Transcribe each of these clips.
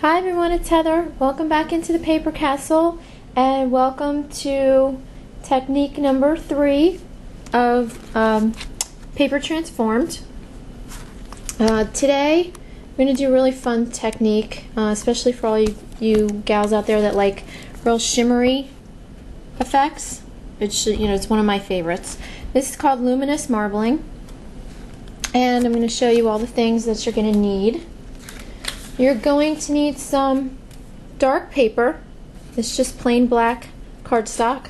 Hi everyone, it's Heather. Welcome back into the Paper Castle and welcome to technique number 3 of Paper Transformed. Today we're going to do a really fun technique, especially for all you gals out there that like real shimmery effects. It's one of my favorites. This is called Luminous marbling, and I'm going to show you all the things that you're going to need. You're going to need some dark paper. It's just plain black cardstock.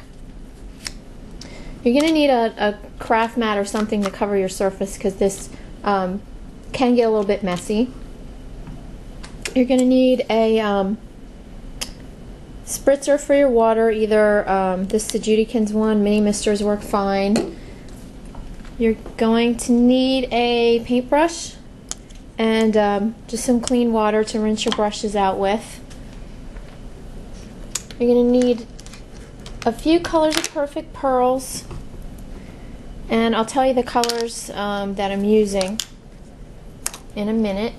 You're going to need a craft mat or something to cover your surface because this can get a little bit messy. You're going to need a spritzer for your water. Either this is the Judykins one, mini misters work fine. You're going to need a paintbrush and just some clean water to rinse your brushes out with. You're going to need a few colors of Perfect Pearls, and I'll tell you the colors that I'm using in a minute.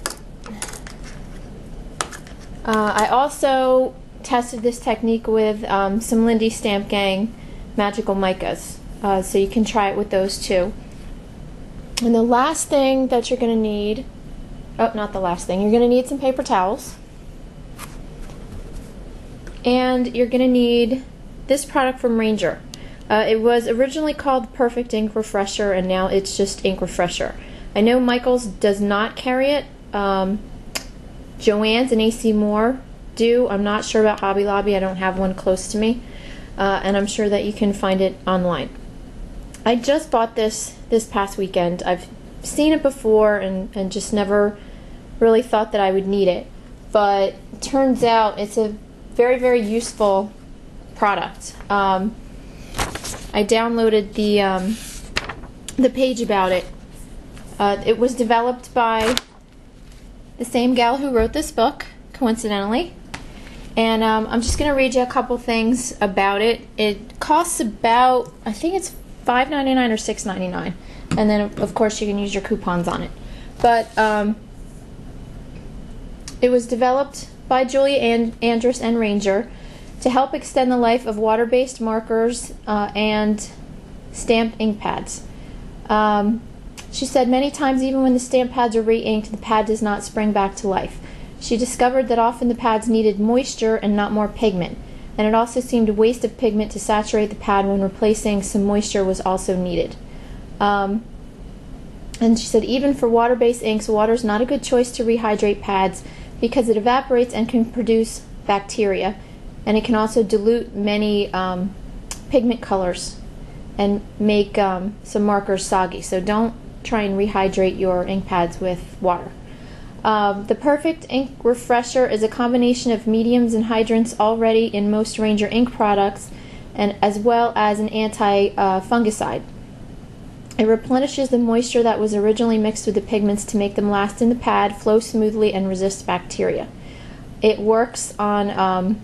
I also tested this technique with some Lindy Stamp Gang Magical Micas, so you can try it with those too. And the last thing that you're going to need, not the last thing, you're going to need some paper towels. And you're going to need this product from Ranger. It was originally called Perfect Ink Refresher, and now it's just Ink Refresher. I know Michaels does not carry it. Joann's and AC Moore do. I'm not sure about Hobby Lobby. I don't have one close to me. And I'm sure that you can find it online. I just bought this past weekend. I've seen it before and just never really thought that I would need it, but it turns out it's a very, very useful product. I downloaded the page about it. It was developed by the same gal who wrote this book, coincidentally, and I'm just going to read you a couple things about it. It costs about, I think it's $5.99 or $6.99, and then of course you can use your coupons on it. But it was developed by Julia Andrus and Ranger to help extend the life of water-based markers and stamped ink pads. She said many times, even when the stamp pads are re-inked, the pad does not spring back to life. She discovered that often the pads needed moisture and not more pigment, and it also seemed a waste of pigment to saturate the pad when replacing some moisture was also needed. And she said even for water-based inks, water is not a good choice to rehydrate pads because it evaporates and can produce bacteria, and it can also dilute many pigment colors and make some markers soggy. So don't try and rehydrate your ink pads with water. The Perfect Ink Refresher is a combination of mediums and hydrants already in most Ranger ink products, and as well as an anti-fungicide. It replenishes the moisture that was originally mixed with the pigments to make them last in the pad, flow smoothly, and resist bacteria. It works on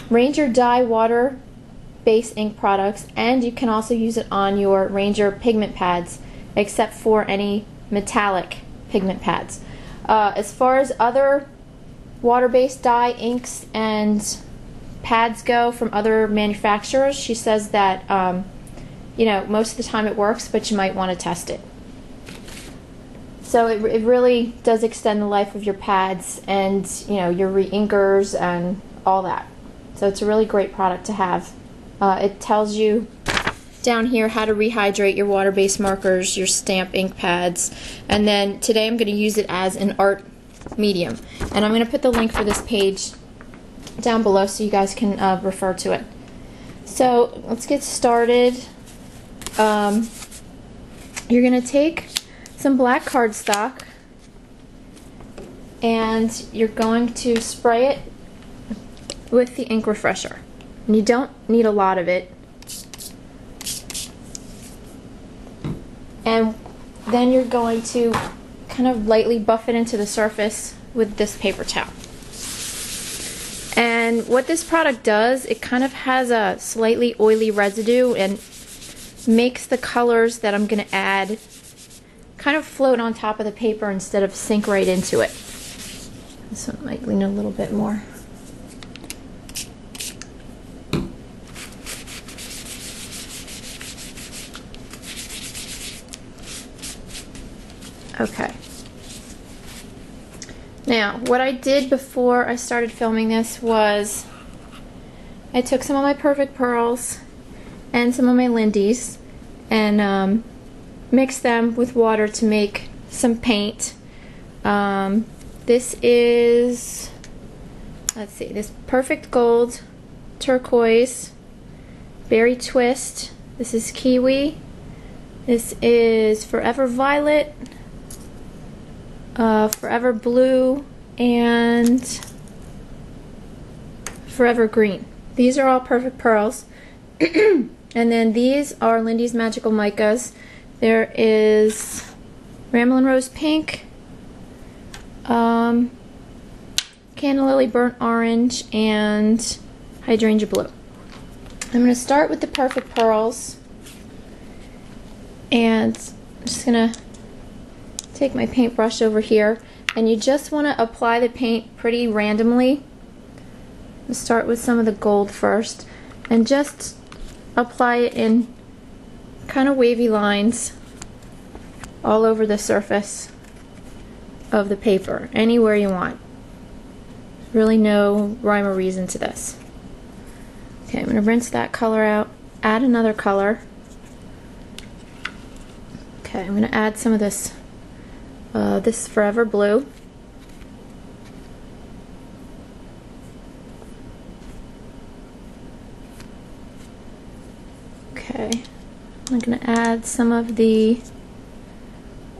Ranger dye water-based ink products, and you can also use it on your Ranger pigment pads, except for any metallic pigment pads. As far as other water-based dye inks and pads go from other manufacturers, she says that most of the time it works, but you might want to test it. So it really does extend the life of your pads and your re-inkers and all that. So it's a really great product to have. It tells you down here how to rehydrate your water-based markers, your stamp ink pads, and then today I'm going to use it as an art medium. And I'm going to put the link for this page down below so you guys can refer to it. So let's get started. You're going to take some black cardstock and you're going to spray it with the ink refresher. And you don't need a lot of it. And then you're going to kind of lightly buff it into the surface with this paper towel. And what this product does, it kind of has a slightly oily residue and makes the colors that I'm going to add kind of float on top of the paper instead of sink right into it. This one might lean a little bit more. Okay. Now, what I did before I started filming this was I took some of my Perfect Pearls and some of my Lindy's and mixed them with water to make some paint. This is, let's see, this Perfect Gold, Turquoise, Berry Twist, this is Kiwi, this is Forever Violet, Forever Blue, and Forever Green. These are all Perfect Pearls. And then these are Lindy's Magical Micas. There is Ramblin' Rose Pink, Canna Lily Burnt Orange, and Hydrangea Blue. I'm going to start with the Perfect Pearls, and I'm just going to take my paintbrush over here, and you just want to apply the paint pretty randomly. I'll start with some of the gold first, and just apply it in kind of wavy lines all over the surface of the paper, anywhere you want. Really no rhyme or reason to this. Okay, I'm going to rinse that color out, add another color. Okay, I'm going to add some of this this Forever Blue. Okay, I'm going to add some of the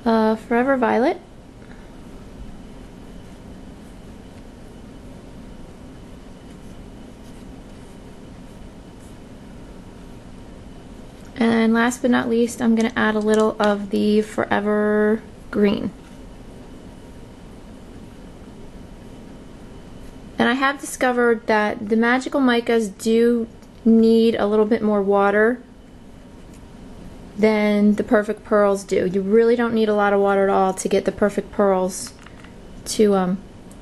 Forever Violet. And last but not least, I'm going to add a little of the Forever Green. And I have discovered that the Magical Micas do need a little bit more water than the Perfect Pearls do. You really don't need a lot of water at all to get the Perfect Pearls to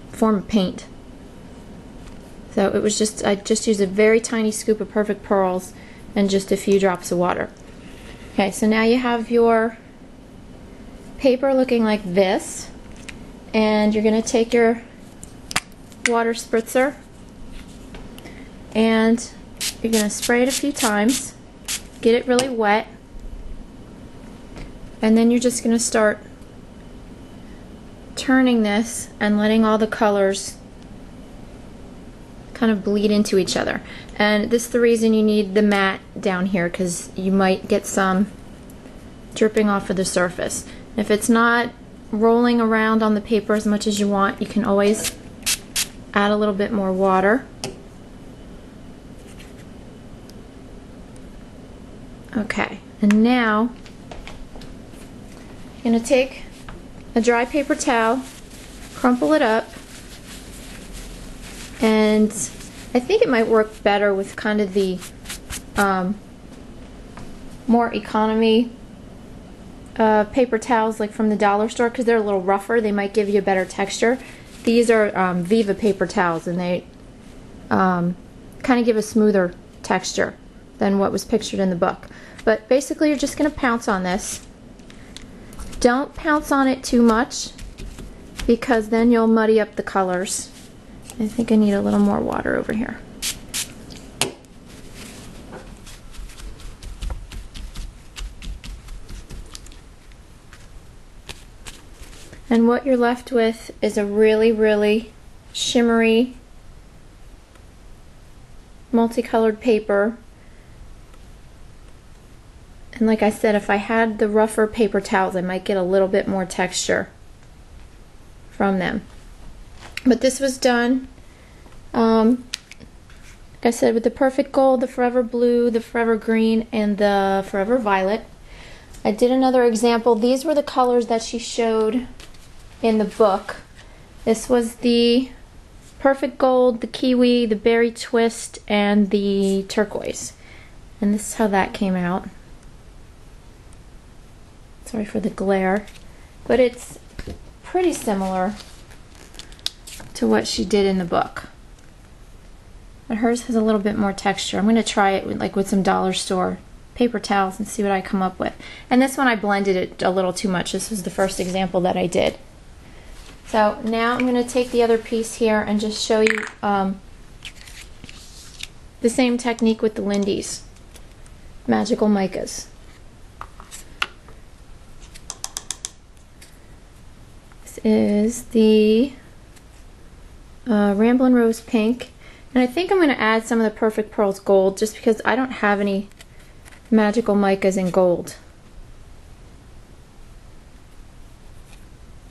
form a paint. So it was just, I just used a very tiny scoop of Perfect Pearls and just a few drops of water. Okay, so now you have your paper looking like this, and you're going to take your water spritzer and you're going to spray it a few times, get it really wet, and then you're just going to start turning this and letting all the colors kind of bleed into each other. And this is the reason you need the mat down here, because you might get some dripping off of the surface. If it's not rolling around on the paper as much as you want, you can always add a little bit more water. Okay, and now you're going to take a dry paper towel, crumple it up, and I think it might work better with kind of the more economy paper towels like from the dollar store, because they're a little rougher. They might give you a better texture. These are Viva paper towels, and they kind of give a smoother texture than what was pictured in the book. But basically you're just going to pounce on this. Don't pounce on it too much, because then you'll muddy up the colors. I think I need a little more water over here. And what you're left with is a really, really shimmery, multicolored paper. And like I said, if I had the rougher paper towels, I might get a little bit more texture from them. But this was done, like I said, with the Perfect Gold, the Forever Blue, the Forever Green, and the Forever Violet. I did another example. These were the colors that she showed in the book. This was the Perfect Gold, the Kiwi, the Berry Twist, and the Turquoise. And this is how that came out. Sorry for the glare, but it's pretty similar to what she did in the book. But hers has a little bit more texture. I'm going to try it with some dollar store paper towels and see what I come up with. And this one I blended it a little too much. This was the first example that I did. So now I'm going to take the other piece here and just show you the same technique with the Lindy's Magical Micas. This is the Ramblin' Rose Pink. And I think I'm going to add some of the Perfect Pearls Gold just because I don't have any Magical Micas in gold.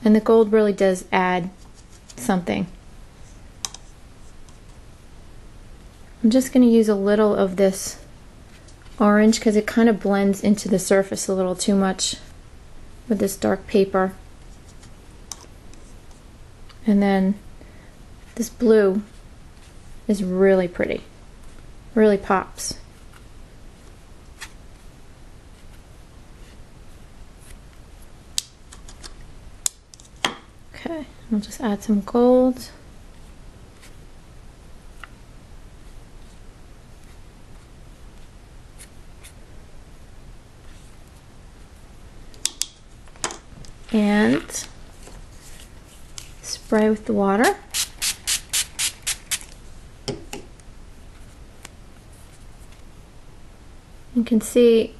And the gold really does add something. I'm just going to use a little of this orange because it kind of blends into the surface a little too much with this dark paper. And then this blue is really pretty, really pops. Okay, I'll just add some gold. And spray with the water. You can see,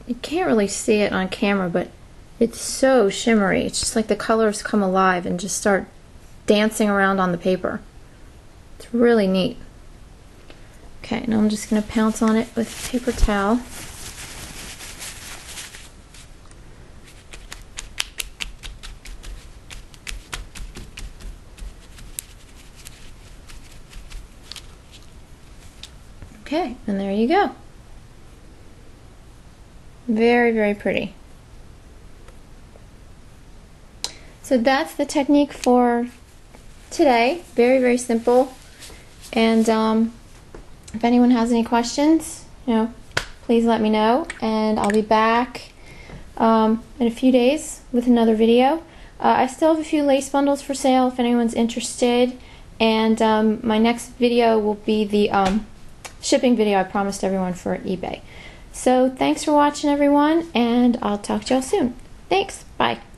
you can't really see it on camera, but it's so shimmery. It's just like the colors come alive and just start dancing around on the paper. It's really neat. Okay, now I'm just going to pounce on it with a paper towel. Okay, and there you go. Very, very pretty. So that's the technique for today. Very, very simple. And if anyone has any questions, please let me know. And I'll be back in a few days with another video. I still have a few lace bundles for sale if anyone's interested. And my next video will be the shipping video I promised everyone for eBay. So thanks for watching, everyone, and I'll talk to y'all soon. Thanks. Bye.